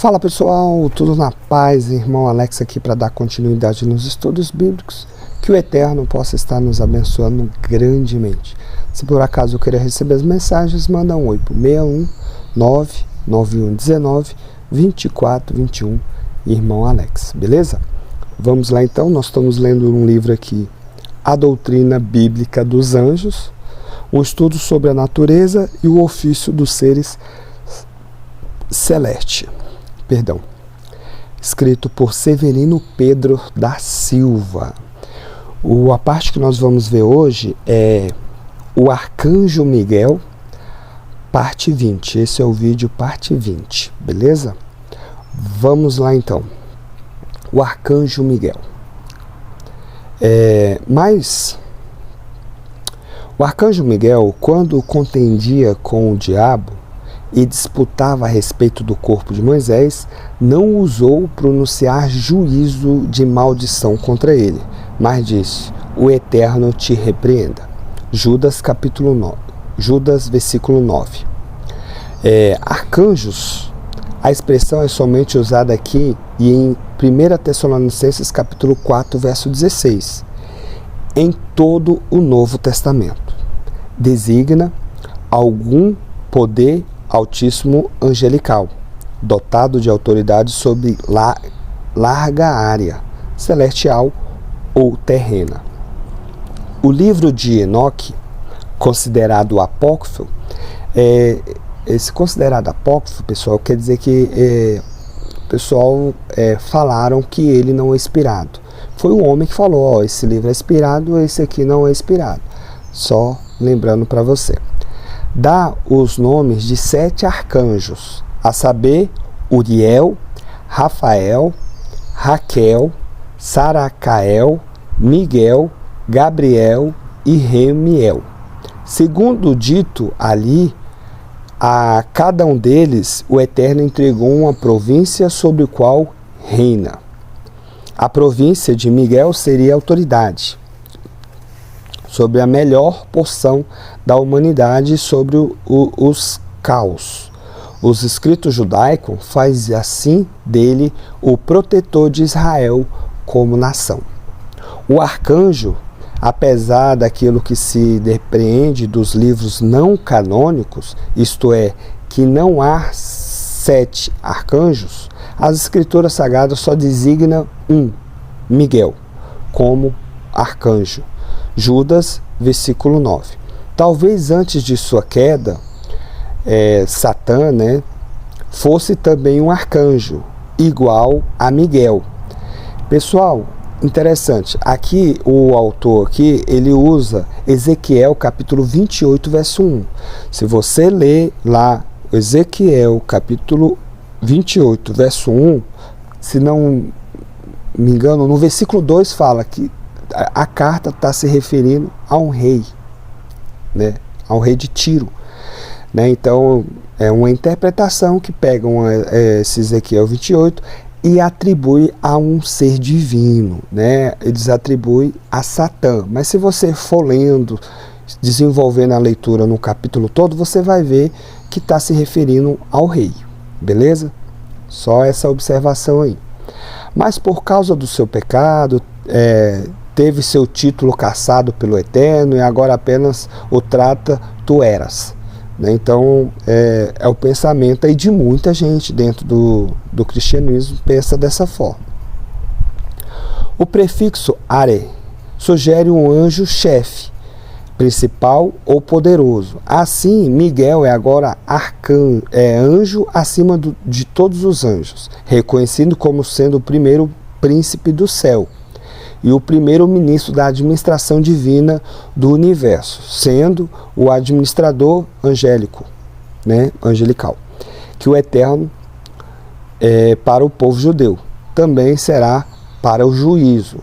Fala pessoal, tudo na paz? Irmão Alex aqui para dar continuidade nos estudos bíblicos. Que o Eterno possa estar nos abençoando grandemente. Se por acaso queira receber as mensagens, manda um oi para 61991192421, Irmão Alex, beleza? Vamos lá então, nós estamos lendo um livro aqui, A Doutrina Bíblica dos Anjos, um estudo sobre a natureza e o ofício dos seres celestes. Escrito por Severino Pedro da Silva. A parte que nós vamos ver hoje é o Arcanjo Miguel, parte 20. Esse é o vídeo parte 20, beleza? Vamos lá então. O Arcanjo Miguel. Mas o Arcanjo Miguel, quando contendia com o diabo e disputava a respeito do corpo de Moisés, não ousou pronunciar juízo de maldição contra ele, mas disse: o Eterno te repreenda. Judas capítulo 9, Judas versículo 9. Arcanjos, a expressão é somente usada aqui e em 1 Tessalonicenses capítulo 4, verso 16. Em todo o Novo Testamento, designa algum poder altíssimo angelical, dotado de autoridade sobre larga área, celestial ou terrena. O livro de Enoque, considerado apócrifo, esse considerado apócrifo, pessoal, quer dizer que o pessoal falaram que ele não é inspirado. Foi o homem que falou, esse livro é inspirado, esse aqui não é inspirado. Só lembrando para você. Dá os nomes de 7 arcanjos, a saber, Uriel, Rafael, Raquel, Saracael, Miguel, Gabriel e Remiel. Segundo dito ali, a cada um deles o Eterno entregou uma província sobre a qual reina. A província de Miguel seria a autoridade sobre a melhor porção da humanidade, sobre os caos. Os escritos judaicos fazem assim dele o protetor de Israel como nação. O arcanjo, apesar daquilo que se depreende dos livros não canônicos, isto é, que não há 7 arcanjos, as escrituras sagradas só designam Miguel, como arcanjo. Judas, versículo 9. Talvez antes de sua queda, Satã, fosse também um arcanjo, igual a Miguel. Pessoal, interessante, aqui o autor aqui, ele usa Ezequiel capítulo 28, verso 1. Se você ler lá Ezequiel capítulo 28, verso 1, se não me engano, no versículo 2 fala que a carta está se referindo a um rei, a um rei de Tiro. Então, é uma interpretação que pega esse Ezequiel 28 e atribui a um ser divino. Eles atribuem a Satã. Mas se você for lendo, desenvolvendo a leitura no capítulo todo, você vai ver que está se referindo ao rei. Beleza? Só essa observação aí. Mas por causa do seu pecado, teve seu título cassado pelo Eterno e agora apenas o trata tu eras. Então é o pensamento aí de muita gente dentro do cristianismo, pensa dessa forma. O prefixo are sugere um anjo-chefe, principal ou poderoso. Assim, Miguel é agora anjo acima de todos os anjos, reconhecido como sendo o primeiro príncipe do céu e o primeiro ministro da administração divina do universo, sendo o administrador angelical, que o Eterno para o povo judeu também será para o juízo.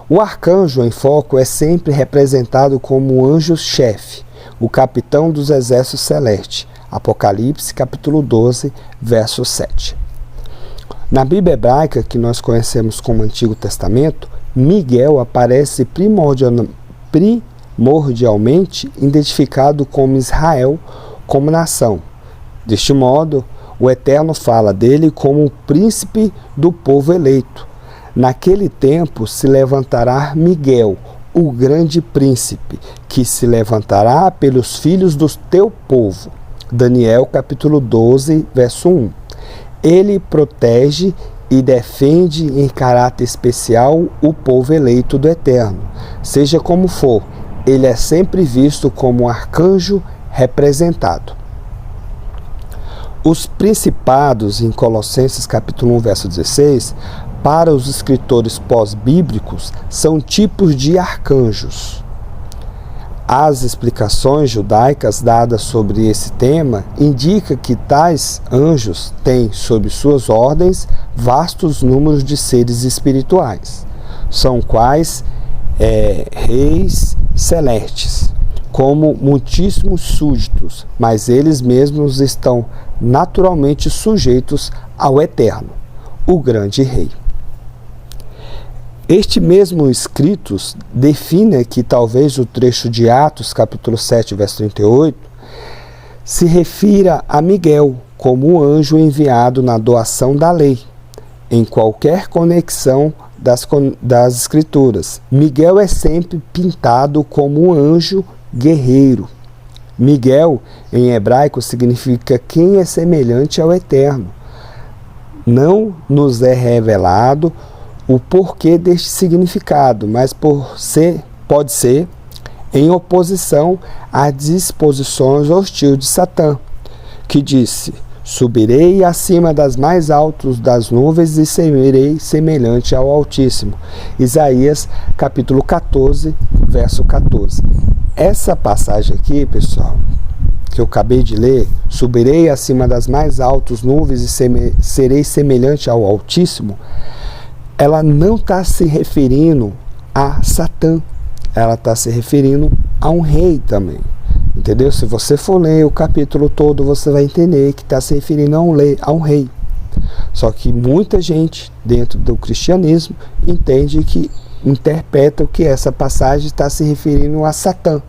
O arcanjo em foco é sempre representado como o anjo-chefe, o capitão dos exércitos celestes. Apocalipse capítulo 12, verso 7. Na Bíblia hebraica, que nós conhecemos como Antigo Testamento, Miguel aparece primordialmente identificado como Israel como nação. Deste modo, o Eterno fala dele como o príncipe do povo eleito. Naquele tempo se levantará Miguel, o grande príncipe, que se levantará pelos filhos do teu povo. Daniel capítulo 12, verso 1. Ele protege e defende em caráter especial o povo eleito do Eterno. Seja como for, ele é sempre visto como um arcanjo representado. Os principados, em Colossenses capítulo 1, verso 16, para os escritores pós-bíblicos, são tipos de arcanjos. As explicações judaicas dadas sobre esse tema indicam que tais anjos têm sob suas ordens vastos números de seres espirituais, são quais reis celestes, como muitíssimos súditos, mas eles mesmos estão naturalmente sujeitos ao Eterno, o grande rei. Este mesmo escritos define que talvez o trecho de Atos, capítulo 7, verso 38, se refira a Miguel como o anjo enviado na doação da lei, em qualquer conexão das escrituras. Miguel é sempre pintado como um anjo guerreiro. Miguel, em hebraico, significa quem é semelhante ao Eterno. Não nos é revelado o porquê deste significado, mas pode ser em oposição às disposições hostis de Satã, que disse: subirei acima das mais altas das nuvens e serei semelhante ao Altíssimo. Isaías capítulo 14, verso 14. Essa passagem aqui, pessoal, que eu acabei de ler, subirei acima das mais altas nuvens e serei semelhante ao Altíssimo, ela não está se referindo a Satã, ela está se referindo a um rei também, entendeu? Se você for ler o capítulo todo, você vai entender que está se referindo a um rei. Só que muita gente dentro do cristianismo interpreta que essa passagem está se referindo a Satã,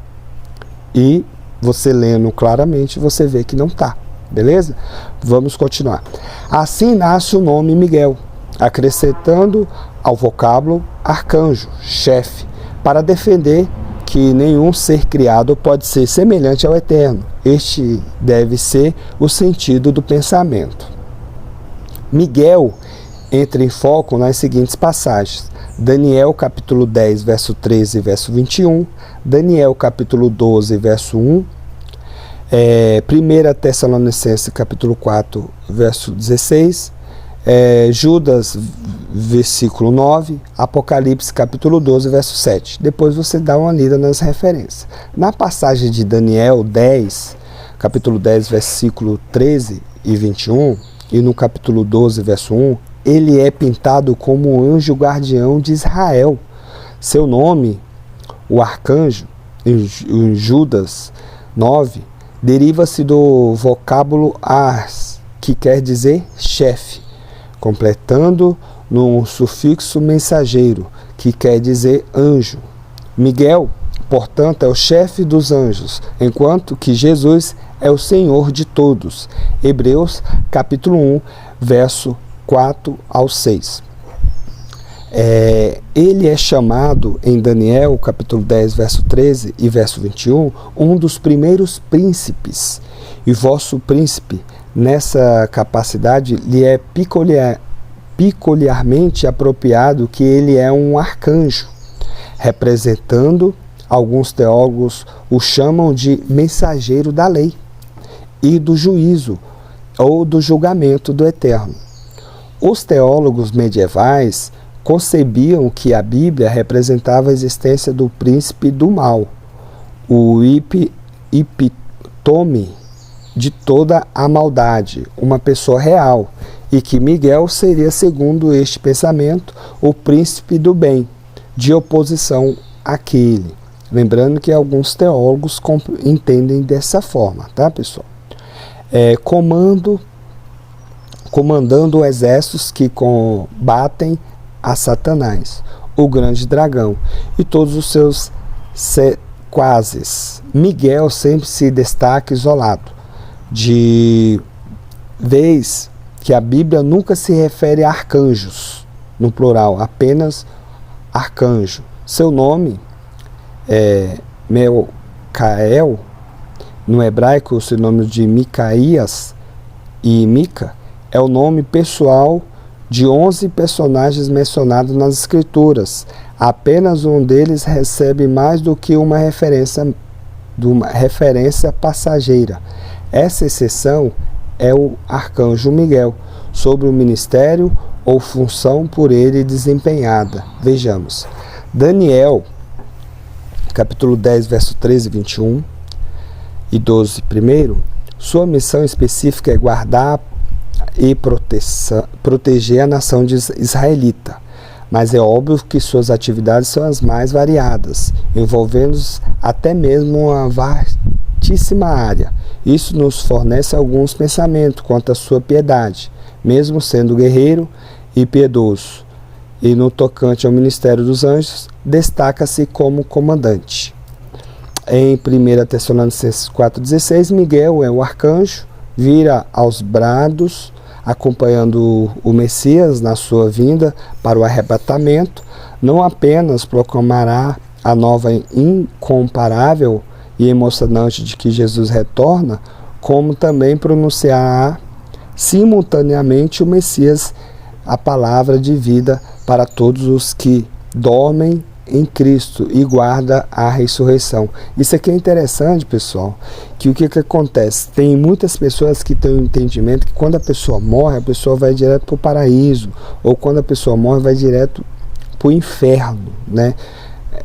e você lendo claramente, você vê que não está, beleza? Vamos continuar. Assim nasce o nome Miguel, acrescentando ao vocábulo arcanjo, chefe, para defender que nenhum ser criado pode ser semelhante ao Eterno. Este deve ser o sentido do pensamento. Miguel entra em foco nas seguintes passagens: Daniel capítulo 10, verso 13 e verso 21, Daniel capítulo 12, verso 1, 1 Tessalonicenses capítulo 4, verso 16, Judas, versículo 9, Apocalipse, capítulo 12, verso 7. Depois você dá uma lida nas referências. Na passagem de Daniel 10, capítulo 10, versículo 13 e 21, e no capítulo 12, verso 1, ele é pintado como um anjo guardião de Israel. Seu nome, o arcanjo, em Judas 9, deriva-se do vocábulo ars, que quer dizer chefe, completando no sufixo mensageiro, que quer dizer anjo. Miguel, portanto, é o chefe dos anjos, enquanto que Jesus é o Senhor de todos. Hebreus, capítulo 1, verso 4 ao 6. Ele é chamado em Daniel, capítulo 10, verso 13 e verso 21, um dos primeiros príncipes. E vosso príncipe, nessa capacidade, lhe é peculiarmente apropriado que ele é um arcanjo, representando, alguns teólogos o chamam de mensageiro da lei e do juízo ou do julgamento do Eterno. Os teólogos medievais concebiam que a Bíblia representava a existência do príncipe do mal, o epítome de toda a maldade, uma pessoa real, e que Miguel seria, segundo este pensamento, o príncipe do bem, de oposição àquele. Lembrando que alguns teólogos entendem dessa forma, tá, pessoal? Comandando exércitos que combatem a Satanás, o grande dragão, e todos os seus sequazes. Miguel sempre se destaca isolado vez que a Bíblia nunca se refere a arcanjos, no plural, apenas arcanjo. Seu nome é Mecael, no hebraico o sinônimo de Micaías e Mica, é o nome pessoal de 11 personagens mencionados nas Escrituras. Apenas um deles recebe mais do que uma referência passageira. Essa exceção é o arcanjo Miguel, sobre o ministério ou função por ele desempenhada. Vejamos. Daniel, capítulo 10, verso 13 e 21 e 12 primeiro. Sua missão específica é guardar e proteger a nação israelita. Mas é óbvio que suas atividades são as mais variadas, envolvendo até mesmo uma vastíssima área. Isso nos fornece alguns pensamentos quanto à sua piedade, mesmo sendo guerreiro e piedoso. E no tocante ao ministério dos anjos, destaca-se como comandante. Em 1 Tessalonicenses 4,16, Miguel é o arcanjo, vira aos brados, acompanhando o Messias na sua vinda para o arrebatamento. Não apenas proclamará a nova incomparável e emocionante de que Jesus retorna, como também pronunciará simultaneamente o Messias, a palavra de vida para todos os que dormem em Cristo e guarda a ressurreição. Isso aqui é interessante, pessoal, que o que acontece? Tem muitas pessoas que têm o entendimento que quando a pessoa morre, a pessoa vai direto para o paraíso, ou quando a pessoa morre, vai direto para o inferno, né?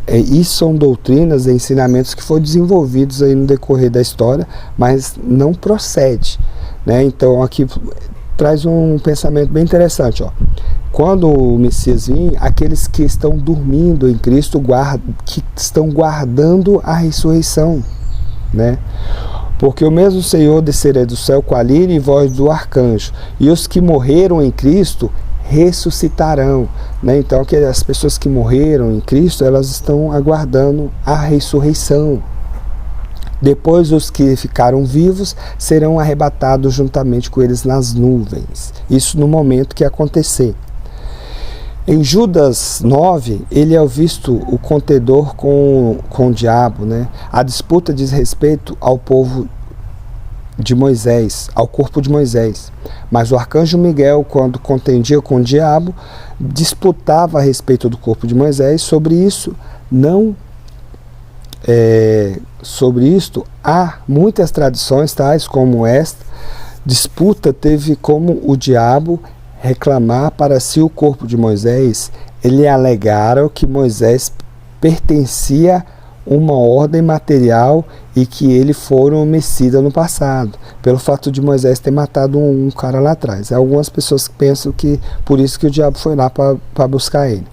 Isso são doutrinas e ensinamentos que foram desenvolvidos aí no decorrer da história, mas não procede, né? Então aqui traz um pensamento bem interessante, ó. Quando o Messias vir, aqueles que estão dormindo em Cristo, que estão guardando a ressurreição, né? Porque o mesmo Senhor descerá do céu com a líria e voz do arcanjo, e os que morreram em Cristo ressuscitarão, né? Então, as pessoas que morreram em Cristo, elas estão aguardando a ressurreição. Depois os que ficaram vivos serão arrebatados juntamente com eles nas nuvens. Isso no momento que acontecer. Em Judas 9, ele é visto o contendor com o diabo, né? A disputa diz respeito ao povo de Moisés, ao corpo de Moisés. Mas o arcanjo Miguel, quando contendia com o diabo, disputava a respeito do corpo de Moisés. Sobre isto há muitas tradições, tais como esta. Disputa teve como o diabo reclamar para si o corpo de Moisés. Ele alegara que Moisés pertencia a uma ordem material e que ele fora um homicida no passado, pelo fato de Moisés ter matado um cara lá atrás. Há algumas pessoas que pensam que por isso que o diabo foi lá para buscar ele,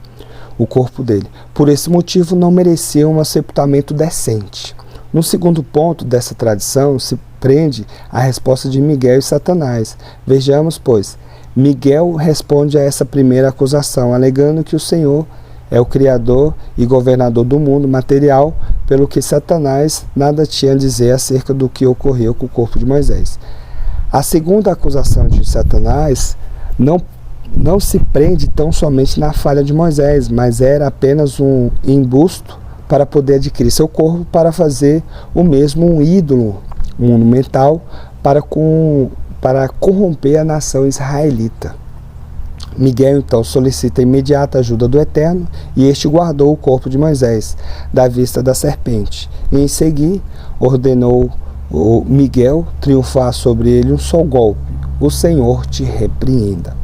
o corpo dele. Por esse motivo não merecia um sepultamento decente. No segundo ponto dessa tradição se prende a resposta de Miguel e Satanás. Vejamos, pois, Miguel responde a essa primeira acusação, alegando que o Senhor é o Criador e governador do mundo material, pelo que Satanás nada tinha a dizer acerca do que ocorreu com o corpo de Moisés. A segunda acusação de Satanás não se prende tão somente na falha de Moisés, mas era apenas um embusto para poder adquirir seu corpo, para fazer o mesmo um ídolo monumental para corromper a nação israelita. Miguel então solicita a imediata ajuda do Eterno, e este guardou o corpo de Moisés da vista da serpente, e em seguida ordenou o Miguel triunfar sobre ele um só golpe: o Senhor te repreenda.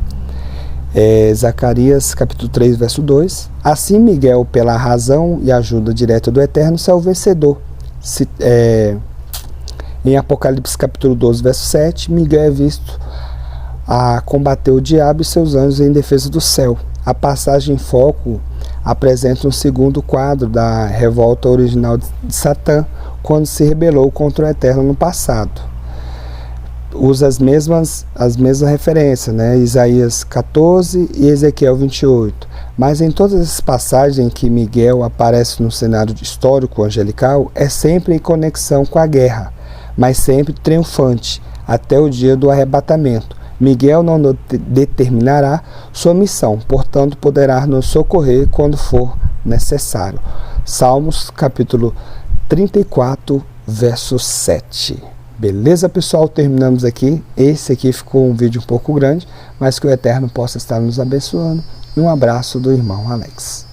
Zacarias capítulo 3, verso 2. Assim Miguel, pela razão e ajuda direta do Eterno, saiu vencedor. Em Apocalipse capítulo 12, verso 7, Miguel é visto a combater o diabo e seus anjos em defesa do céu. A passagem em foco apresenta um segundo quadro da revolta original de Satã, quando se rebelou contra o Eterno no passado. Usa as mesmas referências, né? Isaías 14 e Ezequiel 28. Mas em todas as passagens em que Miguel aparece no cenário histórico angelical, é sempre em conexão com a guerra, mas sempre triunfante. até o dia do arrebatamento. Miguel não determinará sua missão, portanto poderá nos socorrer quando for necessário. Salmos capítulo 34, verso 7. Beleza, pessoal? Terminamos aqui. Esse aqui ficou um vídeo um pouco grande, mas que o Eterno possa estar nos abençoando. E um abraço do irmão Alex.